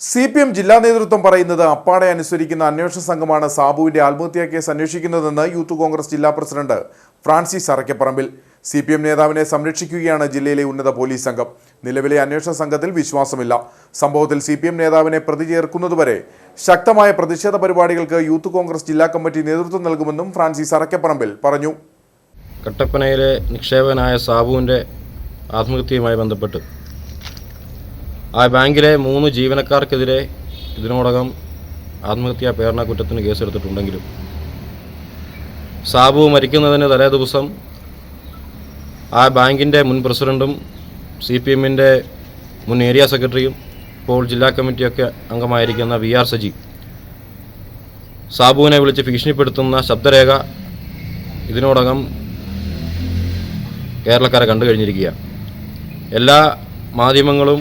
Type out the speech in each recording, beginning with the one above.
CPM ജില്ലാ നേതൃത്വം പറയുന്നത് അപ്പാടെ അനുസരിക്കുന്ന അന്വേഷണ സംഘമാണ് സാബുവിന്റെ ആത്മഹത്യാ കേസ് അന്വേഷിക്കുന്നതെന്ന് യൂത്ത് കോൺഗ്രസ് ജില്ലാ പ്രസിഡന്റ് ഫ്രാൻസിസ് അറക്കപ്പറമ്പിൽ. CPM നേതാവിനെ സംരക്ഷിക്കുകയാണ് ജില്ലയിലെ ഉന്നത പോലീസ് സംഘം. നിലവിലെ അന്വേഷണ സംഘത്തിൽ വിശ്വാസമില്ല. സംഭവത്തിൽ CPM നേതാവിനെ പ്രതി ചേർക്കുന്നതുവരെ ശക്തമായ പ്രതിഷേധ പരിപാടികൾക്ക് യൂത്ത് കോൺഗ്രസ് ജില്ലാ കമ്മിറ്റി നേതൃത്വം നൽകുമെന്നും ഫ്രാൻസിസ് അറക്കപ്പറമ്പിൽ പറഞ്ഞു. കട്ടപ്പനയിലെ നിക്ഷേപകനായ സാബുവിൻ്റെ ആത്മഹത്യയുമായി ബന്ധപ്പെട്ട് ആ ബാങ്കിലെ 3 ജീവനക്കാർക്കെതിരെ ഇതിനോടകം ആത്മഹത്യാ പ്രേരണ കുറ്റത്തിന് കേസെടുത്തിട്ടുണ്ടെങ്കിലും സാബു മരിക്കുന്നതിന് തലേ ദിവസം ആ ബാങ്കിൻ്റെ മുൻ പ്രസിഡൻറ്റും CPMൻ്റെ മുൻ ഏരിയ സെക്രട്ടറിയും ഇപ്പോൾ ജില്ലാ കമ്മിറ്റിയൊക്കെ അംഗമായിരിക്കുന്ന VR സജി സാബുവിനെ വിളിച്ച് ഭീഷണിപ്പെടുത്തുന്ന ശബ്ദരേഖ ഇതിനോടകം കേരളക്കാരെ കണ്ടു കഴിഞ്ഞിരിക്കുകയാണ്. എല്ലാ മാധ്യമങ്ങളും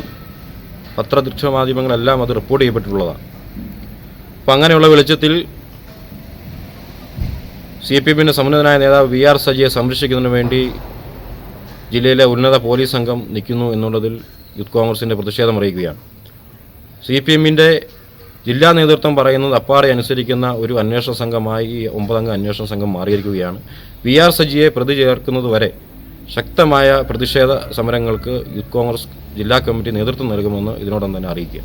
പത്രദൃശ്യ മാധ്യമങ്ങളെല്ലാം അത് റിപ്പോർട്ട് ചെയ്യപ്പെട്ടിട്ടുള്ളതാണ്. അപ്പം അങ്ങനെയുള്ള വെളിച്ചത്തിൽ CPMൻ്റെ സമുന്നതനായ നേതാവ് VR സജിയെ സംരക്ഷിക്കുന്നതിന് വേണ്ടി ജില്ലയിലെ ഉന്നത പോലീസ് സംഘം നിൽക്കുന്നു എന്നുള്ളതിൽ യൂത്ത് കോൺഗ്രസിൻ്റെ പ്രതിഷേധം അറിയിക്കുകയാണ്. CPMൻ്റെ ജില്ലാ നേതൃത്വം പറയുന്നത് അപ്പാടെ അനുസരിക്കുന്ന ഒരു അന്വേഷണ സംഘമായി ഈ 9 അംഗ അന്വേഷണ സംഘം മാറിയിരിക്കുകയാണ്. VR സജിയെ പ്രതി ചേർക്കുന്നത് വരെ ശക്തമായ പ്രതിഷേധ സമരങ്ങൾക്ക് യൂത്ത് കോൺഗ്രസ് ജില്ലാ കമ്മിറ്റി നേതൃത്വം നൽകുമെന്ന് ഇതിനോടൊപ്പം തന്നെ അറിയിക്കുക.